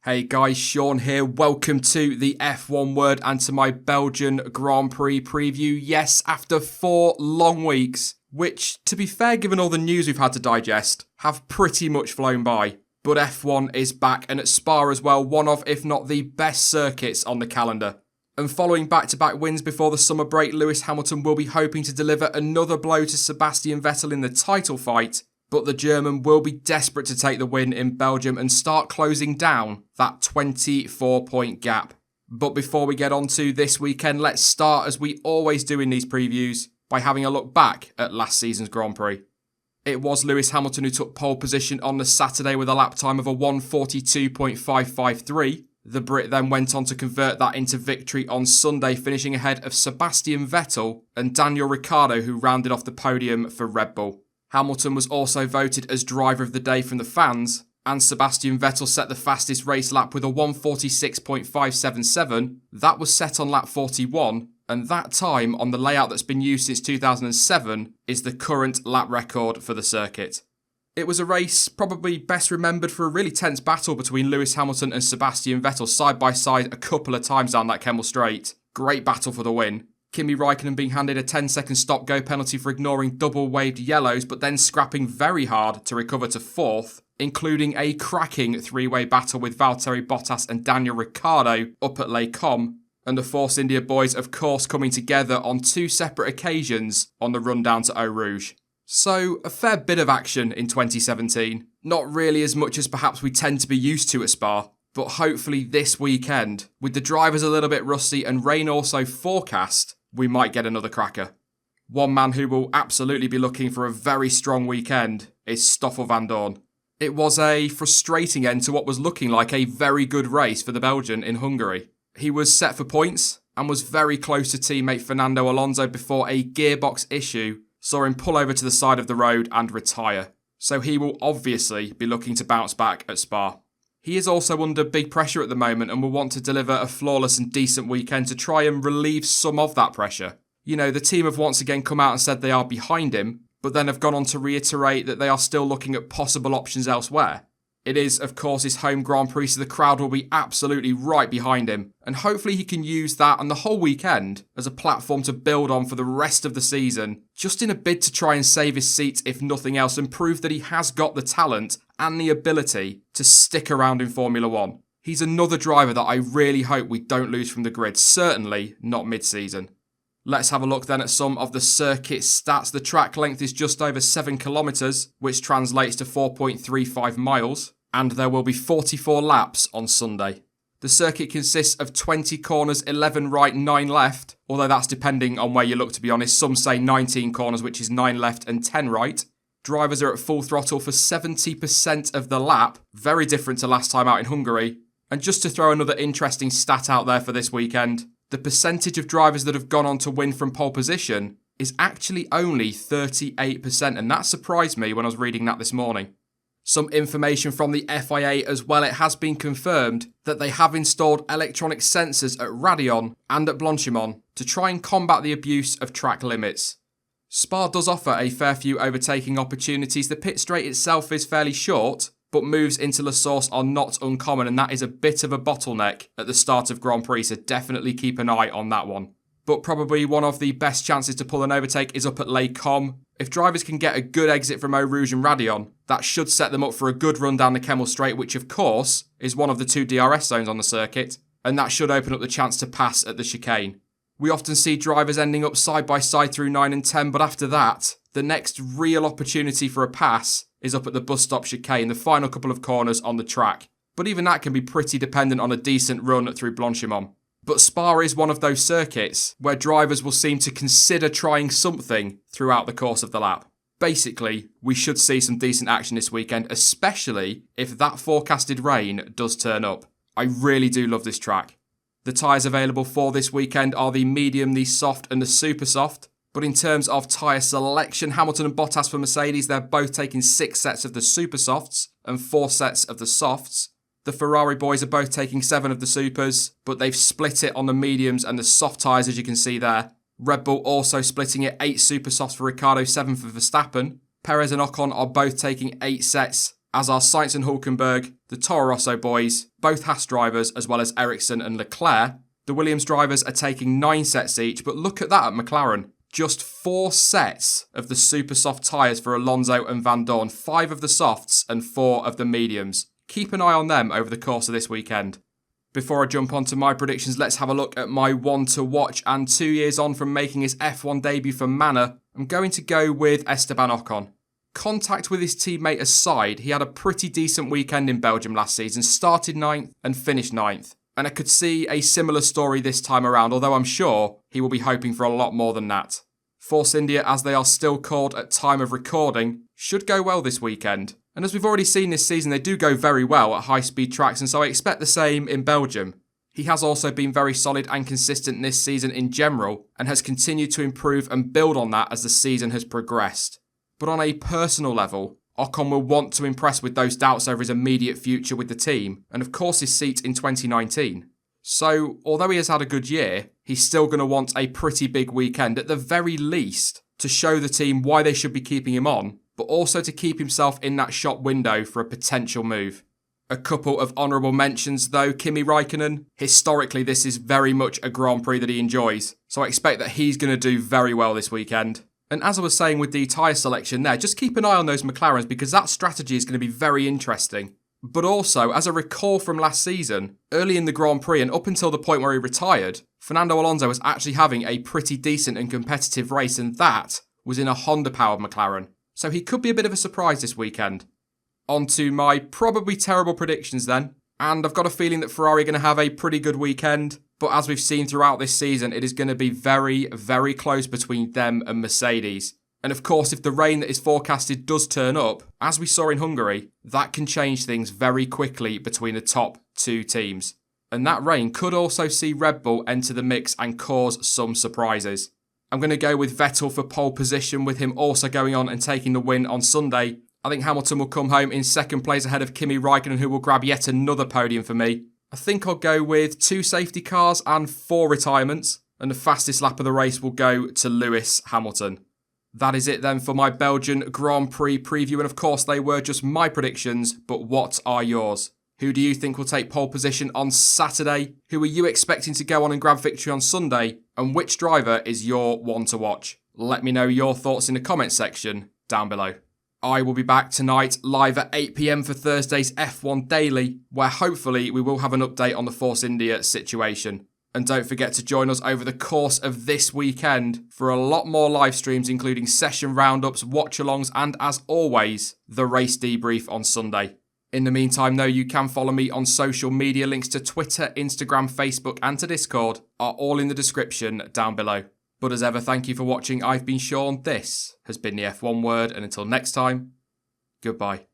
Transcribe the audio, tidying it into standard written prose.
Hey guys, Sean here. Welcome to the F1 Word and to my Belgian Grand Prix preview. Yes, after 4 long weeks, which, to be fair, given all the news we've had to digest, have pretty much flown by. But F1 is back, and at Spa as well, one of, if not the best circuits on the calendar. And following back-to-back wins before the summer break, Lewis Hamilton will be hoping to deliver another blow to Sebastian Vettel in the title fight. But the German will be desperate to take the win in Belgium and start closing down that 24-point gap. But before we get on to this weekend, let's start, as we always do in these previews, by having a look back at last season's Grand Prix. It was Lewis Hamilton who took pole position on the Saturday with a lap time of a 1:42.553. The Brit then went on to convert that into victory on Sunday, finishing ahead of Sebastian Vettel and Daniel Ricciardo, who rounded off the podium for Red Bull. Hamilton was also voted as driver of the day from the fans, and Sebastian Vettel set the fastest race lap with a 1:46.577. That was set on lap 41, and that time on the layout that's been used since 2007 is the current lap record for the circuit. It was a race probably best remembered for a really tense battle between Lewis Hamilton and Sebastian Vettel side by side a couple of times down that Kemmel Straight. Great battle for the win. Kimi Raikkonen being handed a 10-second stop-go penalty for ignoring double-waved yellows, but then scrapping very hard to recover to 4th, including a cracking three-way battle with Valtteri Bottas and Daniel Ricciardo up at Les Combes, and the Force India boys of course coming together on 2 separate occasions on the run down to Eau Rouge. So, a fair bit of action in 2017. Not really as much as perhaps we tend to be used to at Spa, but hopefully this weekend, with the drivers a little bit rusty and rain also forecast, we might get another cracker. One man who will absolutely be looking for a very strong weekend is Stoffel Vandoorne. It was a frustrating end to what was looking like a very good race for the Belgian in Hungary. He was set for points and was very close to teammate Fernando Alonso before a gearbox issue saw him pull over to the side of the road and retire. So he will obviously be looking to bounce back at Spa. He is also under big pressure at the moment and will want to deliver a flawless and decent weekend to try and relieve some of that pressure. You know, the team have once again come out and said they are behind him, but then have gone on to reiterate that they are still looking at possible options elsewhere. It is, of course, his home Grand Prix, so the crowd will be absolutely right behind him, and hopefully he can use that and the whole weekend as a platform to build on for the rest of the season, just in a bid to try and save his seat if nothing else, and prove that he has got the talent and the ability to stick around in Formula 1. He's another driver that I really hope we don't lose from the grid, certainly not mid-season. Let's have a look then at some of the circuit stats. The track length is just over 7 kilometres, which translates to 4.35 miles, and there will be 44 laps on Sunday. The circuit consists of 20 corners, 11 right, 9 left, although that's depending on where you look, to be honest. Some say 19 corners, which is 9 left and 10 right. Drivers are at full throttle for 70% of the lap, very different to last time out in Hungary. And just to throw another interesting stat out there for this weekend, the percentage of drivers that have gone on to win from pole position is actually only 38%, and that surprised me when I was reading that this morning. Some information from the FIA as well. It has been confirmed that they have installed electronic sensors at Raidillon and at Blanchimont to try and combat the abuse of track limits. Spa does offer a fair few overtaking opportunities. The pit straight itself is fairly short, but moves into La Source are not uncommon, and that is a bit of a bottleneck at the start of Grand Prix, so definitely keep an eye on that one. But probably one of the best chances to pull an overtake is up at Les Combes. If drivers can get a good exit from Eau Rouge and Raidillon, that should set them up for a good run down the Kemmel Straight, which of course is one of the 2 DRS zones on the circuit, and that should open up the chance to pass at the chicane. We often see drivers ending up side by side through 9 and 10, but after that, the next real opportunity for a pass is up at the bus stop chicane, the final couple of corners on the track. But even that can be pretty dependent on a decent run through Blanchimont. But Spa is one of those circuits where drivers will seem to consider trying something throughout the course of the lap. Basically, we should see some decent action this weekend, especially if that forecasted rain does turn up. I really do love this track. The tyres available for this weekend are the medium, the soft and the super soft. But in terms of tyre selection, Hamilton and Bottas for Mercedes, they're both taking 6 sets of the super softs and 4 sets of the softs. The Ferrari boys are both taking 7 of the supers, but they've split it on the mediums and the soft tyres, as you can see there. Red Bull also splitting it, 8 super softs for Ricciardo, 7 for Verstappen. Perez and Ocon are both taking 8 sets, as are Sainz and Hulkenberg, the Toro Rosso boys, both Haas drivers, as well as Ericsson and Leclerc. The Williams drivers are taking 9 sets each, but look at that at McLaren. Just 4 sets of the super soft tyres for Alonso and Vandoorne, 5 of the softs and 4 of the mediums. Keep an eye on them over the course of this weekend. Before I jump on to my predictions, let's have a look at my one to watch, and 2 years on from making his F1 debut for Manor, I'm going to go with Esteban Ocon. Contact with his teammate aside, he had a pretty decent weekend in Belgium last season, started 9th and finished 9th. And I could see a similar story this time around, although I'm sure he will be hoping for a lot more than that. Force India, as they are still called at time of recording, should go well this weekend. And as we've already seen this season, they do go very well at high-speed tracks, and so I expect the same in Belgium. He has also been very solid and consistent this season in general, and has continued to improve and build on that as the season has progressed. But on a personal level, Ocon will want to impress with those doubts over his immediate future with the team, and of course his seat in 2019. So, although he has had a good year, he's still going to want a pretty big weekend at the very least to show the team why they should be keeping him on, but also to keep himself in that shop window for a potential move. A couple of honourable mentions though, Kimi Raikkonen. Historically, this is very much a Grand Prix that he enjoys, so I expect that he's going to do very well this weekend. And as I was saying with the tyre selection there, just keep an eye on those McLarens because that strategy is going to be very interesting. But also, as a recall from last season, early in the Grand Prix and up until the point where he retired, Fernando Alonso was actually having a pretty decent and competitive race, and that was in a Honda-powered McLaren. So he could be a bit of a surprise this weekend. On to my probably terrible predictions then. And I've got a feeling that Ferrari are going to have a pretty good weekend. But as we've seen throughout this season, it is going to be very, very close between them and Mercedes. And of course, if the rain that is forecasted does turn up, as we saw in Hungary, that can change things very quickly between the top 2 teams. And that rain could also see Red Bull enter the mix and cause some surprises. I'm going to go with Vettel for pole position, with him also going on and taking the win on Sunday. I think Hamilton will come home in second place ahead of Kimi Raikkonen, who will grab yet another podium for me. I think I'll go with 2 safety cars and 4 retirements, and the fastest lap of the race will go to Lewis Hamilton. That is it then for my Belgian Grand Prix preview, and of course they were just my predictions, but what are yours? Who do you think will take pole position on Saturday? Who are you expecting to go on and grab victory on Sunday? And which driver is your one to watch? Let me know your thoughts in the comments section down below. I will be back tonight live at 8 PM for Thursday's F1 Daily, where hopefully we will have an update on the Force India situation. And don't forget to join us over the course of this weekend for a lot more live streams, including session roundups, watch-alongs, and as always, the race debrief on Sunday. In the meantime, though, you can follow me on social media. Links to Twitter, Instagram, Facebook, and to Discord are all in the description down below. But as ever, thank you for watching. I've been Sean. This has been the F1 Word, and until next time, goodbye.